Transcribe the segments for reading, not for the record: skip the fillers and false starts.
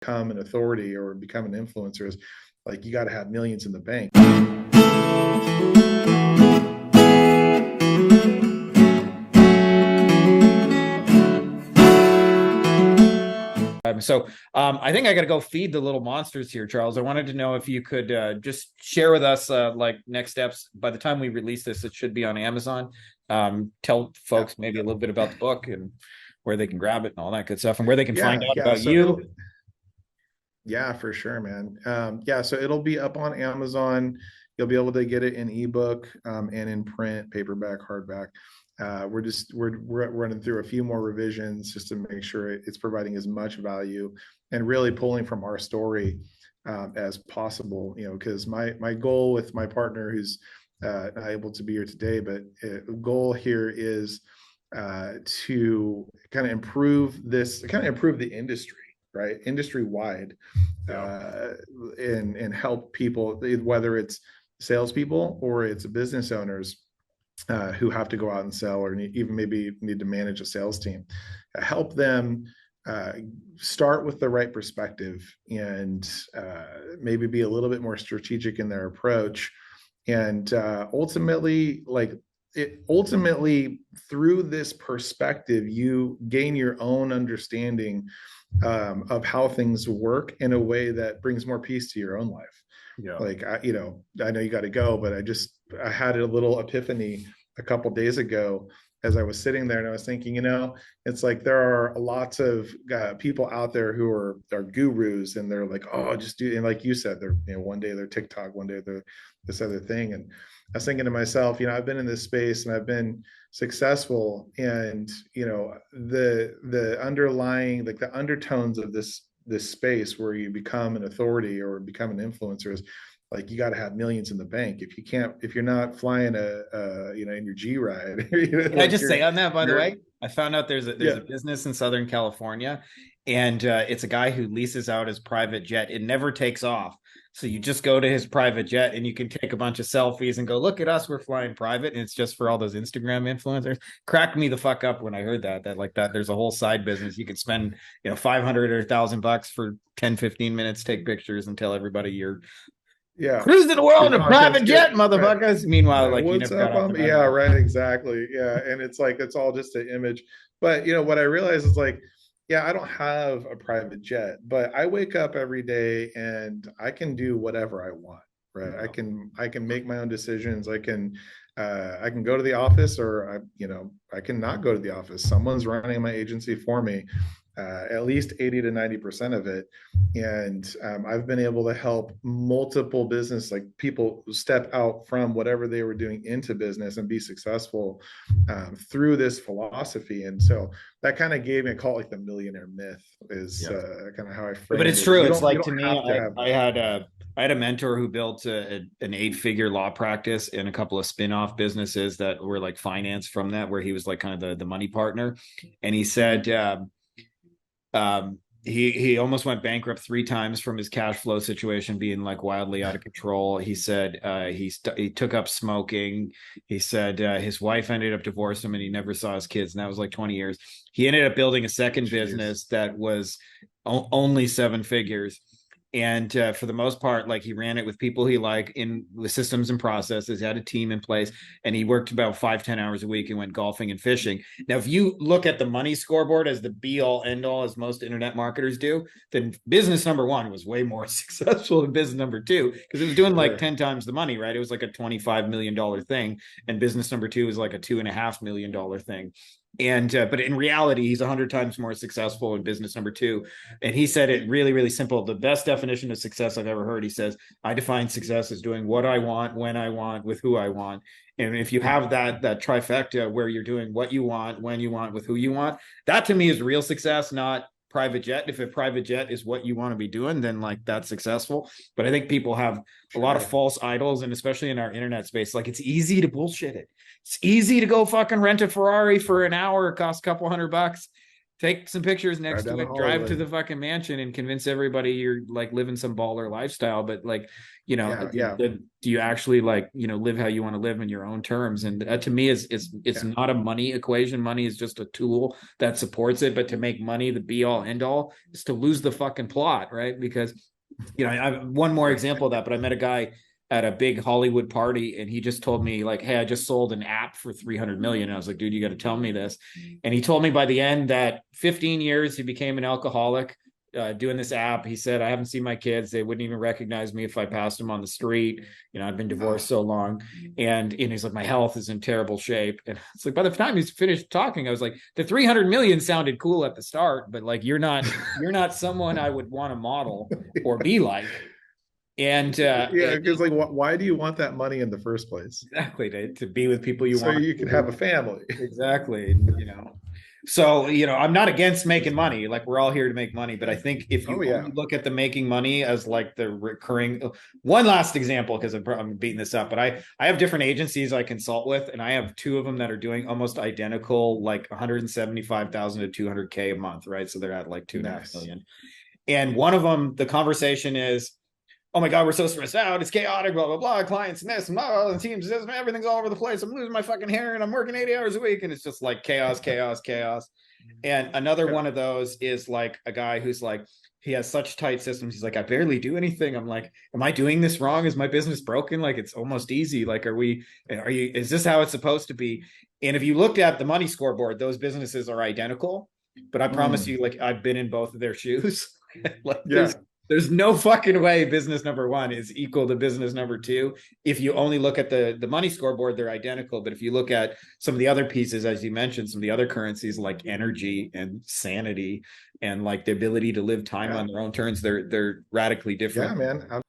become an authority or become an influencer is like you got to have millions in the bank. I think I got to go feed the little monsters here, Charles. I wanted to know if you could just share with us like next steps. By the time we release this, it should be on Amazon. Tell folks maybe a little bit about the book and where they can grab it and all that good stuff, and where they can find out about you. Yeah, for sure, man. So it'll be up on Amazon. You'll be able to get it in ebook and in print, paperback, hardback. We're running through a few more revisions just to make sure it's providing as much value and really pulling from our story as possible. You know, because my goal with my partner, who's not able to be here today, but the goal here is to kind of improve the industry, right, industry wide, and help people, whether it's salespeople or it's business owners who have to go out and sell, or even maybe need to manage a sales team. Help them start with the right perspective and maybe be a little bit more strategic in their approach, and ultimately through this perspective you gain your own understanding of how things work in a way that brings more peace to your own life. Like I know you got to go, but I had a little epiphany a couple days ago as I was sitting there, and I was thinking, it's like there are lots of people out there who are gurus, and they're like, oh, just do, and like you said, they're, one day they're TikTok, one day they're this other thing. And I was thinking to myself, I've been in this space and I've been successful, and the underlying, like the undertones of this space where you become an authority or become an influencer is like you got to have millions in the bank. If you're not flying in your G ride. Can I just say on that, by the way, I found out there's a business in Southern California, and it's a guy who leases out his private jet. It never takes off. So you just go to his private jet and you can take a bunch of selfies and go, look at us, we're flying private. And it's just for all those Instagram influencers. Cracked me the fuck up when I heard that there's a whole side business. You could spend, $500 or $1,000 for 10, 15 minutes, take pictures and tell everybody you're cruising the world in a private jet, motherfuckers. Right. Meanwhile, like, what's up? Right, exactly. Yeah. And it's like, it's all just an image. But what I realized is like, I don't have a private jet, but I wake up every day and I can do whatever I want, right? I can make my own decisions. I can go to the office, or I can not go to the office. Someone's running my agency for me, at least 80 to 90% of it. And I've been able to help multiple business, like people step out from whatever they were doing into business and be successful through this philosophy. And so that kind of gave me, I call it like the millionaire myth is kind of how I frame it. But it's true. It's like, to me, I had a mentor who built an 8-figure law practice and a couple of spin-off businesses that were like financed from that, where he was like kind of the money partner. And he said, he almost went bankrupt 3 times from his cash flow situation being like wildly out of control. He said he took up smoking. He said his wife ended up divorcing him and he never saw his kids, and that was like 20 years. He ended up building a second business that was only 7 figures. And for the most part, like, he ran it with people he liked, in the systems and processes. He had a team in place, and he worked about 5-10 hours a week and went golfing and fishing. Now, if you look at the money scoreboard as the be all end all, as most internet marketers do, then business number 1 was way more successful than business number 2, because it was doing like 10 times the money, right? It was like a $25 million thing, and business number 2 was like a $2.5 million thing. And but in reality, he's 100 times more successful in business number 2. And he said it really, really simple. The best definition of success I've ever heard. He says, I define success as doing what I want, when I want, with who I want. And if you have that trifecta where you're doing what you want, when you want, with who you want, that to me is real success, not private jet. If a private jet is what you want to be doing, then like that's successful. But I think people have a lot of false idols, and especially in our internet space, like, it's easy to bullshit it. It's easy to go fucking rent a Ferrari for an hour. It costs a couple $100. take some pictures next to it, drive to Hollywood. the fucking mansion and convince everybody you're like living some baller lifestyle. But like, you know, do you actually like, you know, live how you want to live in your own terms? And that to me it's not a money equation. Money is just a tool that supports it. But to make money, the be all end all is to lose the fucking plot, right? Because, you know, I have one more example of that, but I met a guy at a big Hollywood party and he just told me like, hey, I just sold an app for 300 million. And I was like, dude, you got to tell me this. And he told me by the end that 15 years he became an alcoholic doing this app. He said, I haven't seen my kids. They wouldn't even recognize me if I passed them on the street. You know, I've been divorced so long. And he's like, my health is in terrible shape. And it's like, by the time he's finished talking, I was like, the 300 million sounded cool at the start, but like, you're not someone I would want to model or be like. And because like, why do you want that money in the first place? Exactly, to be with people you want, so you can have a family. Exactly, you know. So, you know, I'm not against making money. Like, we're all here to make money, but I think if you look at the making money as like the recurring. One last example, because I'm beating this up, but I have different agencies I consult with, and I have two of them that are doing almost identical, like 175,000 to 200K a month, right? So they're at like 2.5 million. And one of them, the conversation is, oh my God, we're so stressed out. It's chaotic, blah, blah, blah. Clients and this, and blah, blah, the teams, this, everything's all over the place. I'm losing my fucking hair and I'm working 80 hours a week. And it's just like chaos, chaos, chaos. And another one of those is like a guy who's like, he has such tight systems. He's like, I barely do anything. I'm like, am I doing this wrong? Is my business broken? Like, it's almost easy. Like, is this how it's supposed to be? And if you looked at the money scoreboard, those businesses are identical. But I promise you, like, I've been in both of their shoes. Like, there's no fucking way business number one is equal to business number two. If you only look at the money scoreboard, they're identical. But if you look at some of the other pieces, as you mentioned, some of the other currencies like energy and sanity and like the ability to live time on their own terms, they're radically different. Yeah, man.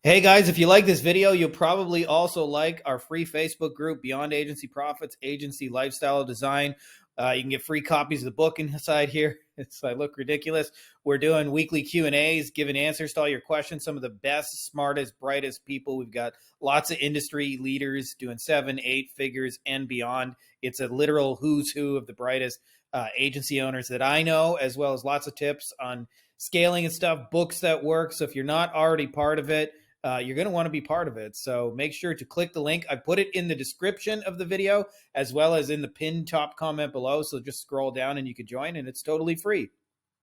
Hey guys, if you like this video, you'll probably also like our free Facebook group, Beyond Agency Profits, Agency Lifestyle Design. You can get free copies of the book inside here. I look ridiculous. We're doing weekly Q&As, giving answers to all your questions. Some of the best, smartest, brightest people. We've got lots of industry leaders doing 7, 8 figures and beyond. It's a literal who's who of the brightest agency owners that I know, as well as lots of tips on scaling and stuff, books that work. So if you're not already part of it, you're going to want to be part of it. So make sure to click the link. I put it in the description of the video as well as in the pinned top comment below. So just scroll down and you can join, and it's totally free.